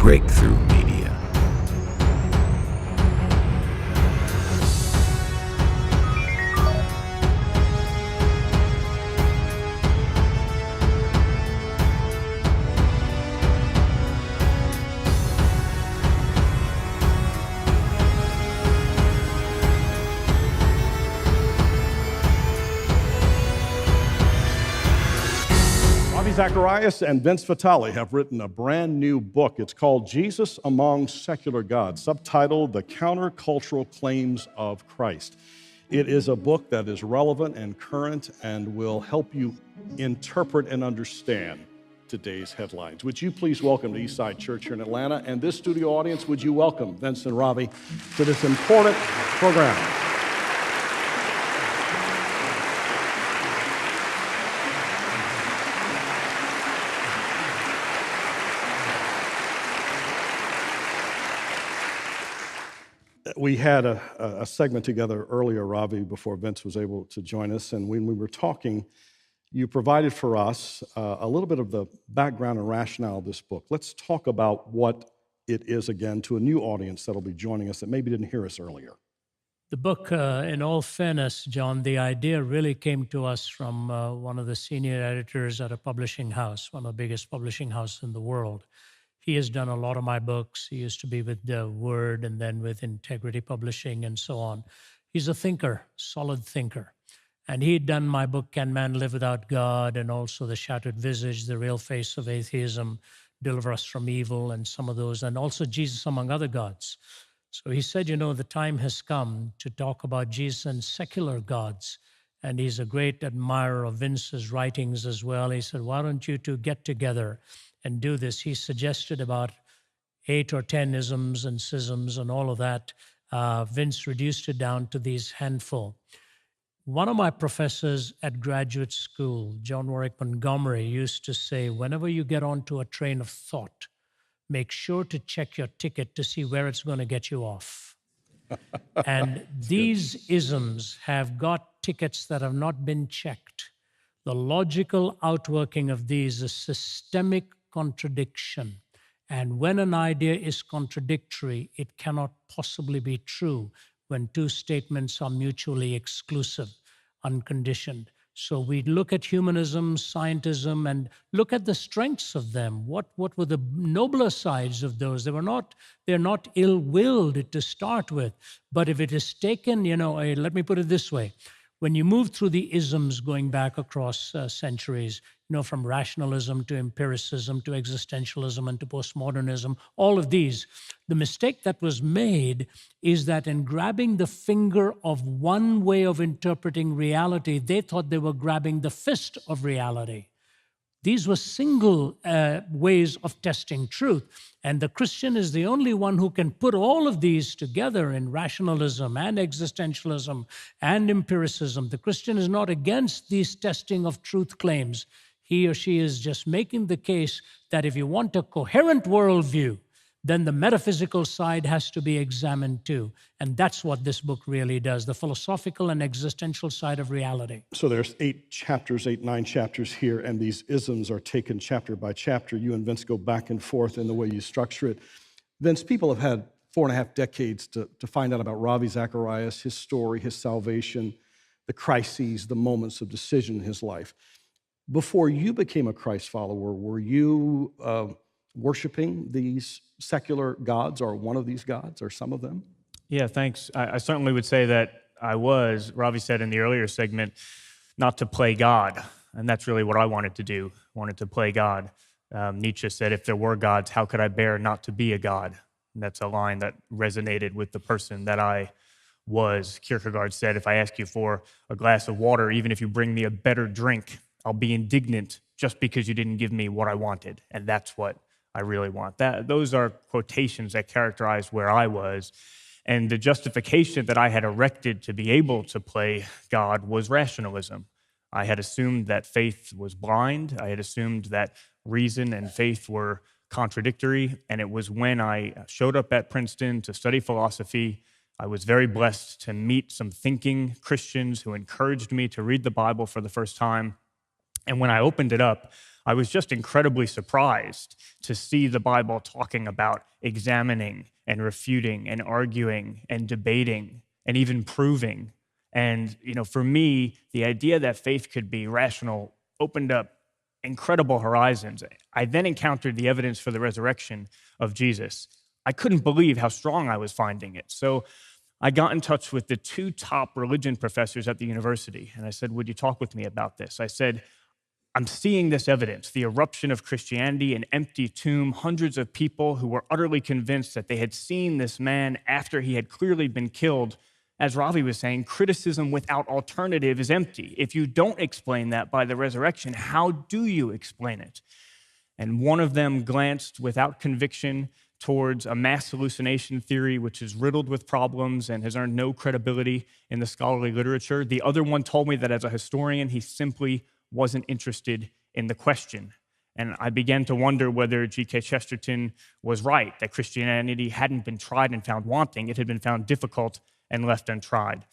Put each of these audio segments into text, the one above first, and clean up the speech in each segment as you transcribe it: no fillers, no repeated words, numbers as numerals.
Breakthrough Media. Ravi, Zacharias and Vince Vitale have written a brand new book. It's called Jesus Among Secular Gods, subtitled The Countercultural Claims of Christ. It is a book that is relevant and current and will help you interpret and understand today's headlines. Would you please welcome to Eastside Church here in Atlanta, and this studio audience, would you welcome Vince and Ravi to this important program. We had a segment together earlier, Ravi, before Vince was able to join us, and when we were talking, you provided for us a little bit of the background and rationale of this book. Let's talk about what it is again to a new audience that'll be joining us that maybe didn't hear us earlier. The book, in all fairness, John, the idea really came to us from one of the senior editors at a publishing house, one of the biggest publishing houses in the world. He has done a lot of my books. He used to be with The Word and then with Integrity Publishing and so on. He's a thinker, solid thinker. And he had done my book, Can Man Live Without God? And also The Shattered Visage, The Real Face of Atheism, Deliver Us from Evil, and some of those, and also Jesus Among Other Gods. So he said, the time has come to talk about Jesus and secular gods. And he's a great admirer of Vince's writings as well. He said, why don't you two get together and do this? He suggested about 8 or 10 isms and schisms and all of that. Vince reduced it down to these handful. One of my professors at graduate school, John Warwick Montgomery, used to say, whenever you get onto a train of thought, make sure to check your ticket to see where it's going to get you off. And these isms have got tickets that have not been checked. The logical outworking of these is systemic contradiction. And when an idea is contradictory, it cannot possibly be true when two statements are mutually exclusive, unconditioned. So we look at humanism, scientism, and look at the strengths of them. What were the nobler sides of those? They're not ill-willed to start with. But if it is taken, let me put it this way. When you move through the isms going back across centuries, from rationalism to empiricism to existentialism and to postmodernism, all of these, the mistake that was made is that in grabbing the finger of one way of interpreting reality, they thought they were grabbing the fist of reality. These were single ways of testing truth. And the Christian is the only one who can put all of these together in rationalism and existentialism and empiricism. The Christian is not against these testing of truth claims. He or she is just making the case that if you want a coherent worldview, then the metaphysical side has to be examined too. And that's what this book really does, the philosophical and existential side of reality. So there's 9 chapters here, and these isms are taken chapter by chapter. You and Vince go back and forth in the way you structure it. Vince, people have had 4.5 decades to find out about Ravi Zacharias, his story, his salvation, the crises, the moments of decision in his life. Before you became a Christ follower, were you worshiping these secular gods, or one of these gods, or some of them? Yeah, thanks. I certainly would say that I was. Ravi said in the earlier segment, not to play God, and that's really what I wanted to do, wanted to play God. Nietzsche said, if there were gods, how could I bear not to be a god? And that's a line that resonated with the person that I was. Kierkegaard said, if I ask you for a glass of water, even if you bring me a better drink, I'll be indignant just because you didn't give me what I wanted, and that's what I really want. Those are quotations that characterize where I was. And the justification that I had erected to be able to play God was rationalism. I had assumed that faith was blind. I had assumed that reason and faith were contradictory. And it was when I showed up at Princeton to study philosophy, I was very blessed to meet some thinking Christians who encouraged me to read the Bible for the first time. And when I opened it up, I was just incredibly surprised to see the Bible talking about examining and refuting and arguing and debating and even proving. And, for me, the idea that faith could be rational opened up incredible horizons. I then encountered the evidence for the resurrection of Jesus. I couldn't believe how strong I was finding it. So I got in touch with the 2 top religion professors at the university, and I said, would you talk with me about this? I said, I'm seeing this evidence, the eruption of Christianity, an empty tomb, hundreds of people who were utterly convinced that they had seen this man after he had clearly been killed. As Ravi was saying, criticism without alternative is empty. If you don't explain that by the resurrection, how do you explain it? And one of them glanced without conviction towards a mass hallucination theory, which is riddled with problems and has earned no credibility in the scholarly literature. The other one told me that as a historian, he simply wasn't interested in the question. And I began to wonder whether G.K. Chesterton was right, that Christianity hadn't been tried and found wanting. It had been found difficult and left untried.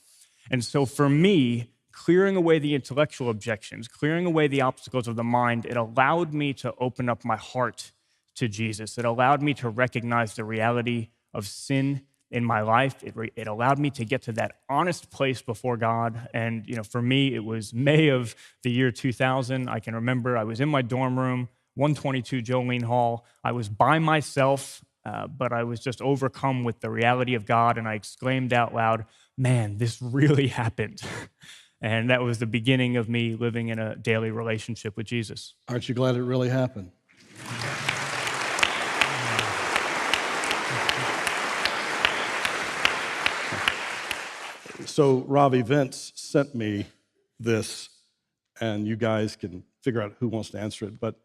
And so for me, clearing away the intellectual objections, clearing away the obstacles of the mind, it allowed me to open up my heart to Jesus. It allowed me to recognize the reality of sin in my life. It allowed me to get to that honest place before God. And, for me, it was May of the year 2000. I can remember I was in my dorm room, 122 Jolene Hall. I was by myself, but I was just overcome with the reality of God. And I exclaimed out loud, man, this really happened. And that was the beginning of me living in a daily relationship with Jesus. Aren't you glad it really happened? So Ravi, Vince sent me this, and you guys can figure out who wants to answer it, but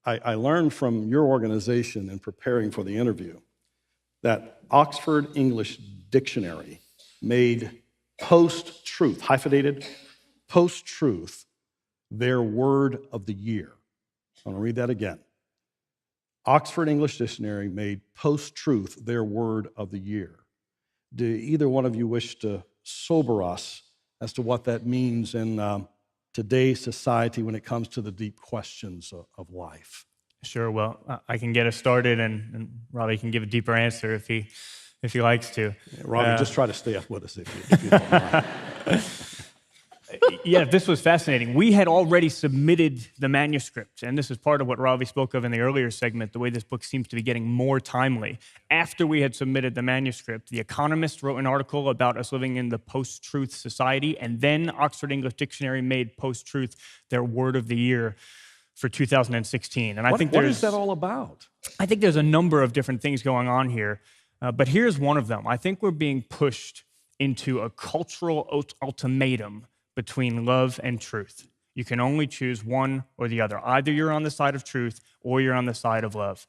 I learned from your organization in preparing for the interview that Oxford English Dictionary made post-truth, hyphenated, post-truth, their word of the year. I'm going to read that again. Oxford English Dictionary made post-truth their word of the year. Do either one of you wish to sober us as to what that means in today's society when it comes to the deep questions of life? Sure. Well, I can get us started, and Ravi can give a deeper answer if he likes to. Yeah, Ravi, just try to stay up with us if you don't mind. Yeah, this was fascinating. We had already submitted the manuscript, and this is part of what Ravi spoke of in the earlier segment, the way this book seems to be getting more timely. After we had submitted the manuscript, The Economist wrote an article about us living in the post-truth society, and then Oxford English Dictionary made post-truth their word of the year for 2016. And I think what is that all about? I think there's a number of different things going on here, but here's one of them. I think we're being pushed into a cultural ultimatum between love and truth. You can only choose one or the other. Either you're on the side of truth or you're on the side of love.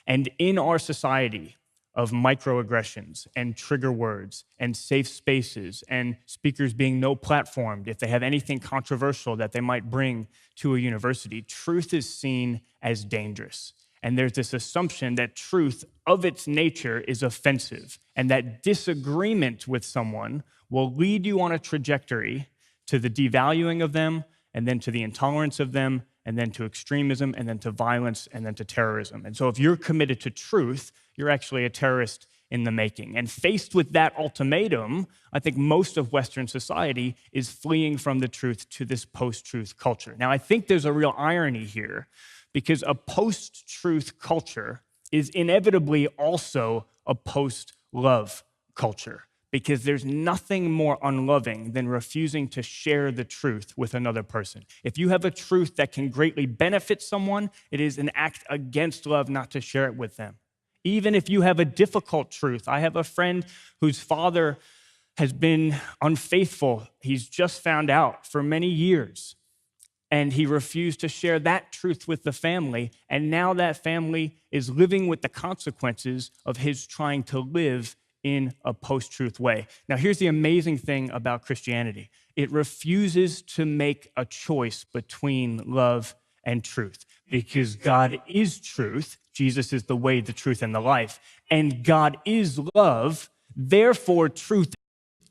And in our society of microaggressions and trigger words and safe spaces and speakers being no platformed if they have anything controversial that they might bring to a university, truth is seen as dangerous. And there's this assumption that truth of its nature is offensive and that disagreement with someone will lead you on a trajectory to the devaluing of them, and then to the intolerance of them, and then to extremism, and then to violence, and then to terrorism. And so if you're committed to truth, you're actually a terrorist in the making. And faced with that ultimatum, I think most of Western society is fleeing from the truth to this post-truth culture. Now, I think there's a real irony here, because a post-truth culture is inevitably also a post-love culture, because there's nothing more unloving than refusing to share the truth with another person. If you have a truth that can greatly benefit someone, it is an act against love not to share it with them. Even if you have a difficult truth. I have a friend whose father has been unfaithful. He's just found out for many years. And he refused to share that truth with the family. And now that family is living with the consequences of his trying to live in a post-truth way. Now, here's the amazing thing about Christianity. It refuses to make a choice between love and truth, because God is truth. Jesus is the way, the truth, and the life. And God is love. Therefore, truth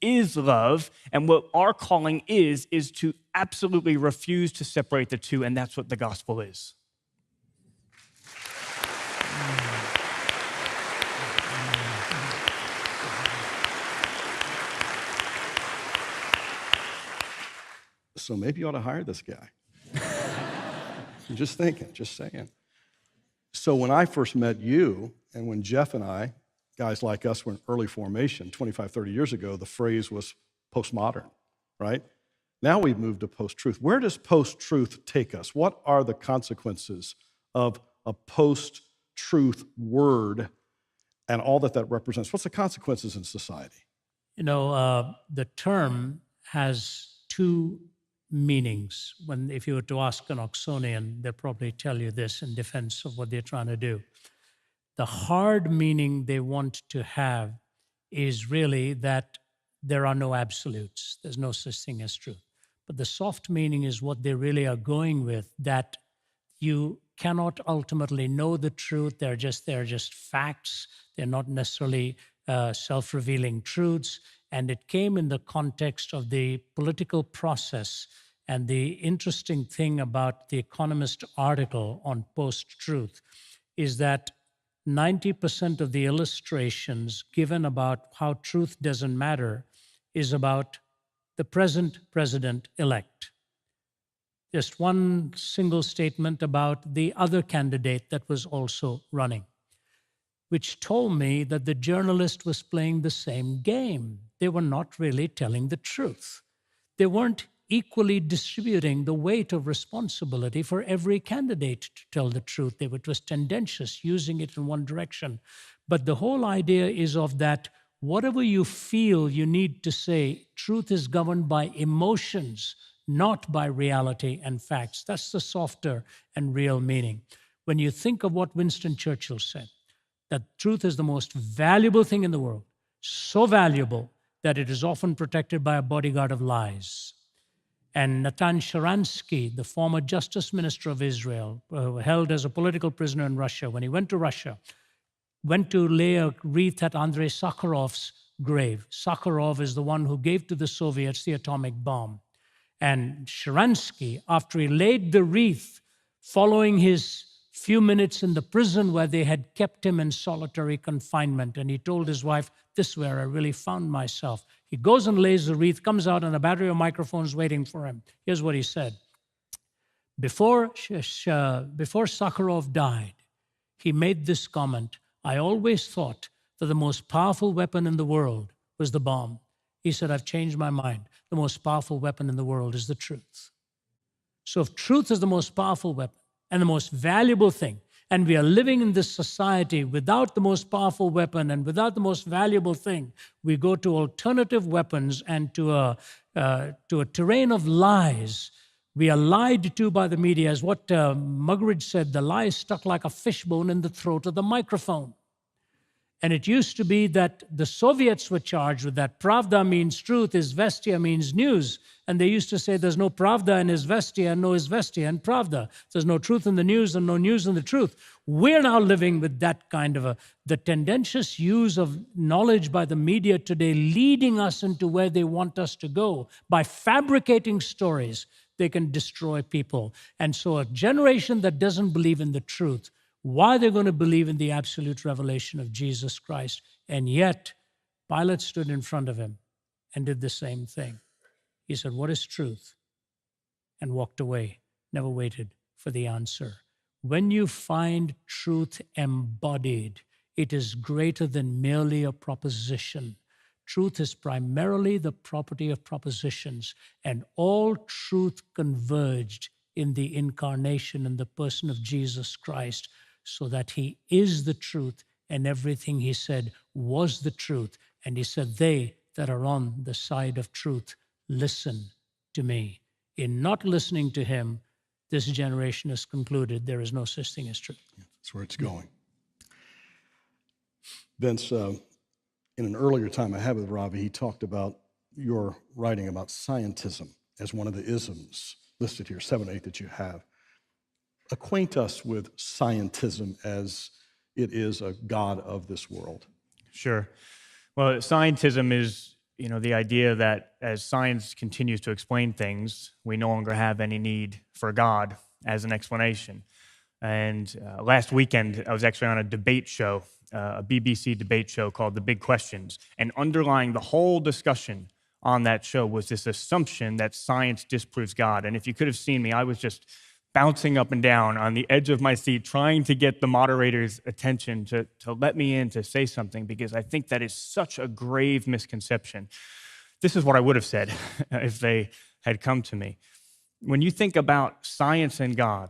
is love, and what our calling is to absolutely refuse to separate the two, and that's what the gospel is. So maybe you ought to hire this guy. I'm just thinking, just saying. So when I first met you, and when Jeff and I, guys like us, were in early formation 25, 30 years ago, the phrase was postmodern, right? Now we've moved to post-truth. Where does post-truth take us? What are the consequences of a post-truth word and all that that represents? What's the consequences in society? You know, the term has two meanings. If you were to ask an Oxonian, they'll probably tell you this in defense of what they're trying to do. The hard meaning they want to have is really that there are no absolutes. There's no such thing as truth. But the soft meaning is what they really are going with, that you cannot ultimately know the truth. They're just facts. They're not necessarily self-revealing truths. And it came in the context of the political process. And the interesting thing about the Economist article on post-truth is that 90% of the illustrations given about how truth doesn't matter is about the present president-elect. Just one single statement about the other candidate that was also running, which told me that the journalist was playing the same game. They were not really telling the truth. They weren't equally distributing the weight of responsibility for every candidate to tell the truth. It was tendentious, using it in one direction. But the whole idea is of that whatever you feel you need to say, truth is governed by emotions, not by reality and facts. That's the softer and real meaning. When you think of what Winston Churchill said, that truth is the most valuable thing in the world, so valuable that it is often protected by a bodyguard of lies. And Natan Sharansky, the former justice minister of Israel, held as a political prisoner in Russia, when he went to Russia, went to lay a wreath at Andrei Sakharov's grave. Sakharov is the one who gave to the Soviets the atomic bomb. And Sharansky, after he laid the wreath, following his few minutes in the prison where they had kept him in solitary confinement, and he told his wife, "This is where I really found myself." He goes and lays the wreath, comes out, and a battery of microphones waiting for him. Here's what he said. Before Sakharov died, he made this comment: "I always thought that the most powerful weapon in the world was the bomb." He said, "I've changed my mind. The most powerful weapon in the world is the truth." So if truth is the most powerful weapon and the most valuable thing, and we are living in this society without the most powerful weapon and without the most valuable thing, we go to alternative weapons and to a terrain of lies. We are lied to by the media. As what Muggeridge said, the lie is stuck like a fishbone in the throat of the microphone. And it used to be that the Soviets were charged with that. Pravda means truth, izvestia means news. And they used to say there's no pravda in izvestia and no izvestia in pravda. There's no truth in the news and no news in the truth. We're now living with that kind of the tendentious use of knowledge by the media today, leading us into where they want us to go. By fabricating stories, they can destroy people. And so a generation that doesn't believe in the truth, why they're going to believe in the absolute revelation of Jesus Christ. And yet, Pilate stood in front of him and did the same thing. He said, "What is truth?" and walked away, never waited for the answer. When you find truth embodied, it is greater than merely a proposition. Truth is primarily the property of propositions, and all truth converged in the incarnation in the person of Jesus Christ, so that he is the truth, and everything he said was the truth. And he said, "They that are on the side of truth, listen to me." In not listening to him, this generation has concluded there is no such thing as truth. That's where it's going. Vince, in an earlier time I had with Ravi, he talked about your writing about scientism as one of the isms listed here, 7 or 8 that you have. Acquaint us with scientism as it is a god of this world. Sure. Well, scientism is the idea that as science continues to explain things, we no longer have any need for God as an explanation. And last weekend, I was actually on a debate show, a BBC debate show called The Big Questions. And underlying the whole discussion on that show was this assumption that science disproves God. And if you could have seen me, I was just bouncing up and down on the edge of my seat, trying to get the moderator's attention to let me in to say something, because I think that is such a grave misconception. This is what I would have said if they had come to me. When you think about science and God,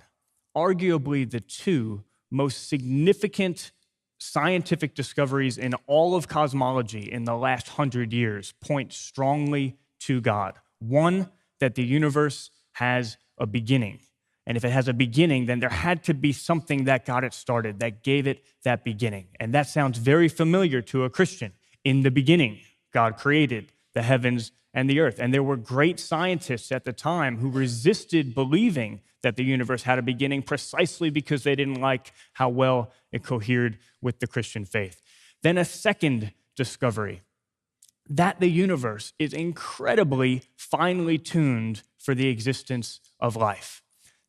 arguably the two most significant scientific discoveries in all of cosmology in the last 100 years point strongly to God. One, that the universe has a beginning. And if it has a beginning, then there had to be something that got it started, that gave it that beginning. And that sounds very familiar to a Christian. In the beginning, God created the heavens and the earth. And there were great scientists at the time who resisted believing that the universe had a beginning precisely because they didn't like how well it cohered with the Christian faith. Then a second discovery, that the universe is incredibly finely tuned for the existence of life.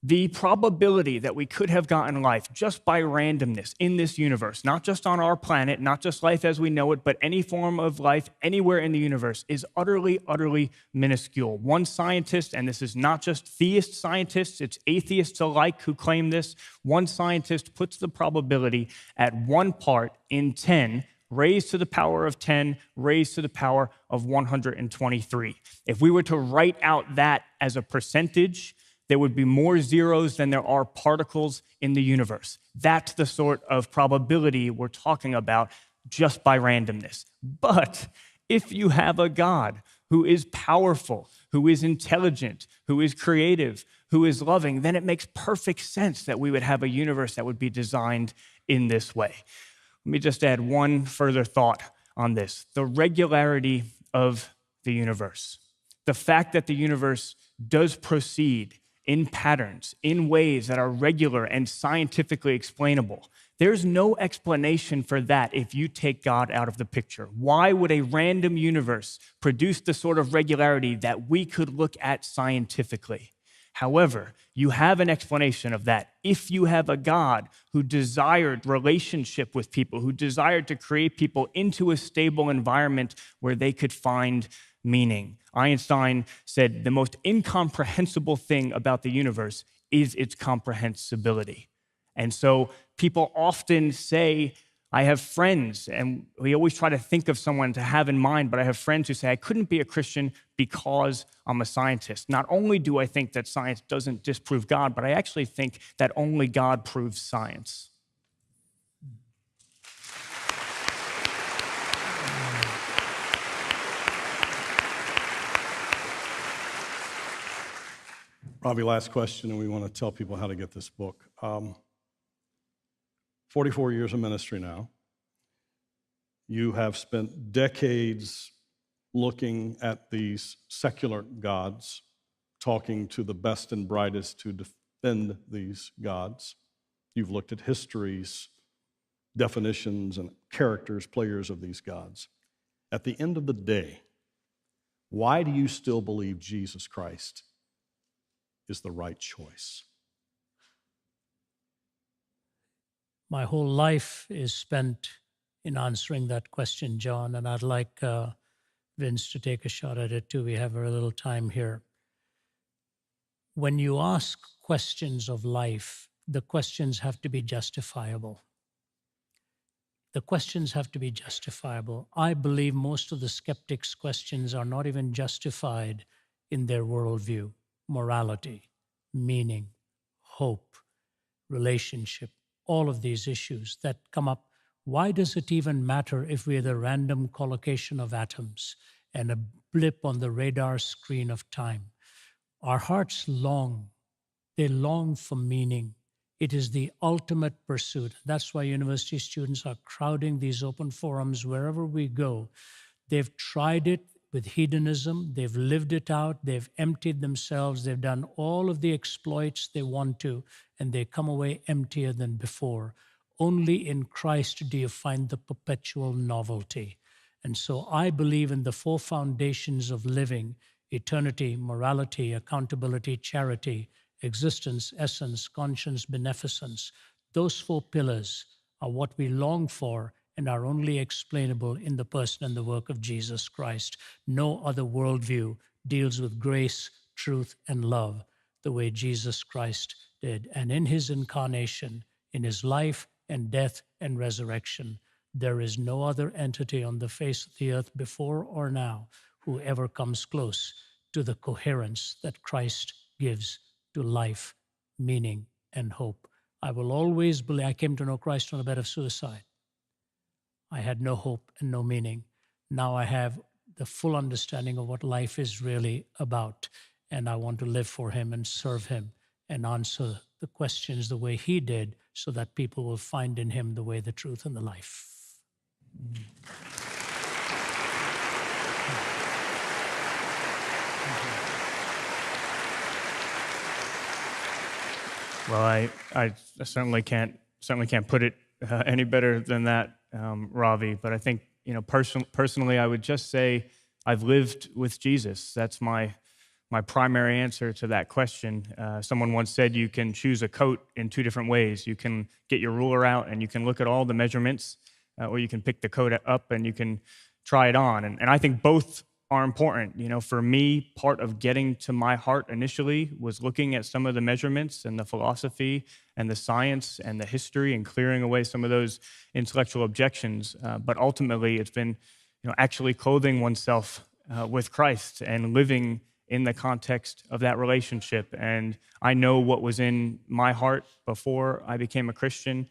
The probability that we could have gotten life just by randomness in this universe, not just on our planet, not just life as we know it, but any form of life anywhere in the universe, is utterly, utterly minuscule. One scientist, and this is not just theist scientists, it's atheists alike who claim this, one scientist puts the probability at 1 part in 10, raised to the power of 10, raised to the power of 123. If we were to write out that as a percentage, there would be more zeros than there are particles in the universe. That's the sort of probability we're talking about just by randomness. But if you have a God who is powerful, who is intelligent, who is creative, who is loving, then it makes perfect sense that we would have a universe that would be designed in this way. Let me just add one further thought on this. The regularity of the universe. The fact that the universe does proceed in patterns, in ways that are regular and scientifically explainable. There's no explanation for that if you take God out of the picture. Why would a random universe produce the sort of regularity that we could look at scientifically? However, you have an explanation of that if you have a God who desired relationship with people, who desired to create people into a stable environment where they could find meaning. Einstein said the most incomprehensible thing about the universe is its comprehensibility. And so people often say, I have friends, and we always try to think of someone to have in mind, but I have friends who say, I couldn't be a Christian because I'm a scientist. Not only do I think that science doesn't disprove God, but I actually think that only God proves science. Ravi, last question, and we want to tell people how to get this book. 44 years of ministry now. You have spent decades looking at these secular gods, talking to the best and brightest to defend these gods. You've looked at histories, definitions, and characters, players of these gods. At the end of the day, why do you still believe Jesus Christ is the right choice? My whole life is spent in answering that question, John, and I'd like Vince to take a shot at it too. We have a little time here. When you ask questions of life, the questions have to be justifiable. The questions have to be justifiable. I believe most of the skeptics' questions are not even justified in their worldview. Morality, meaning, hope, relationship, all of these issues that come up. Why does it even matter if we're the random collocation of atoms and a blip on the radar screen of time? Our hearts long, they long for meaning. It is the ultimate pursuit. That's why university students are crowding these open forums wherever we go. They've tried it with hedonism, they've lived it out, they've emptied themselves, they've done all of the exploits they want to, and they come away emptier than before. Only in Christ do you find the perpetual novelty. And so I believe in the four foundations of living: eternity, morality, accountability, charity, existence, essence, conscience, beneficence. Those four pillars are what we long for and are only explainable in the person and the work of Jesus Christ. No other worldview deals with grace, truth, and love the way Jesus Christ did. And in his incarnation, in his life and death and resurrection, there is no other entity on the face of the earth before or now who ever comes close to the coherence that Christ gives to life, meaning, and hope. I will always believe. I came to know Christ on a bed of suicide. I had no hope and no meaning. Now I have the full understanding of what life is really about, and I want to live for him and serve him and answer the questions the way he did, so that people will find in him the way, the truth, and the life. Well, I certainly can't put it any better than that, Ravi. But I think, personally, I would just say I've lived with Jesus. That's my primary answer to that question. Someone once said you can choose a coat in two different ways. You can get your ruler out and you can look at all the measurements, or you can pick the coat up and you can try it on. And I think both are important. For me, part of getting to my heart initially was looking at some of the measurements and the philosophy and the science and the history and clearing away some of those intellectual objections. But ultimately, it's been actually clothing oneself with Christ and living in the context of that relationship. And I know what was in my heart before I became a Christian.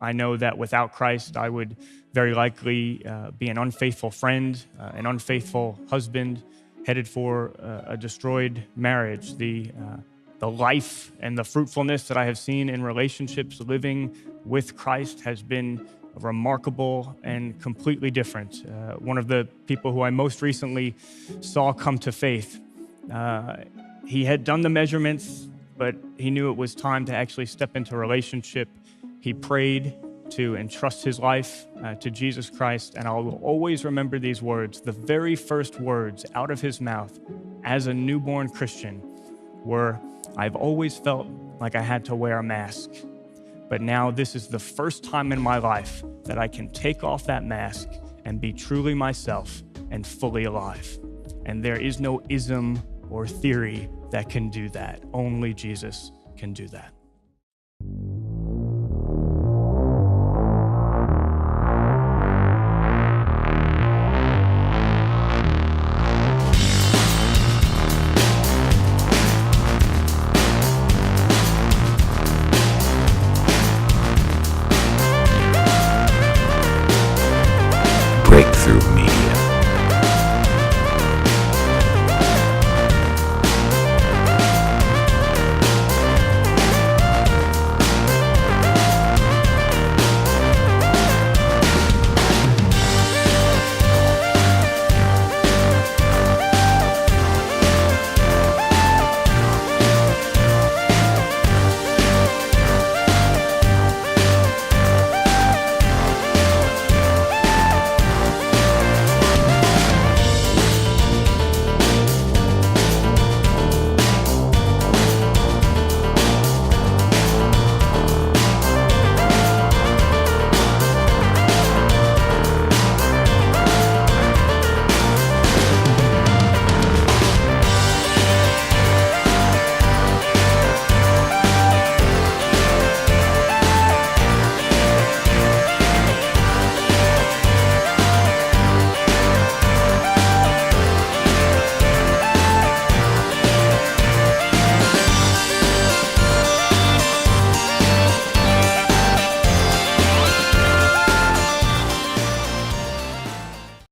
I know that without Christ, I would very likely be an unfaithful friend, an unfaithful husband, headed for a destroyed marriage. The life and the fruitfulness that I have seen in relationships living with Christ has been remarkable and completely different. One of the people who I most recently saw come to faith, he had done the measurements, but he knew it was time to actually step into a relationship. He prayed to entrust his life to Jesus Christ, and I will always remember these words. The very first words out of his mouth as a newborn Christian were, "I've always felt like I had to wear a mask, but now this is the first time in my life that I can take off that mask and be truly myself and fully alive." And there is no ism or theory that can do that. Only Jesus can do that.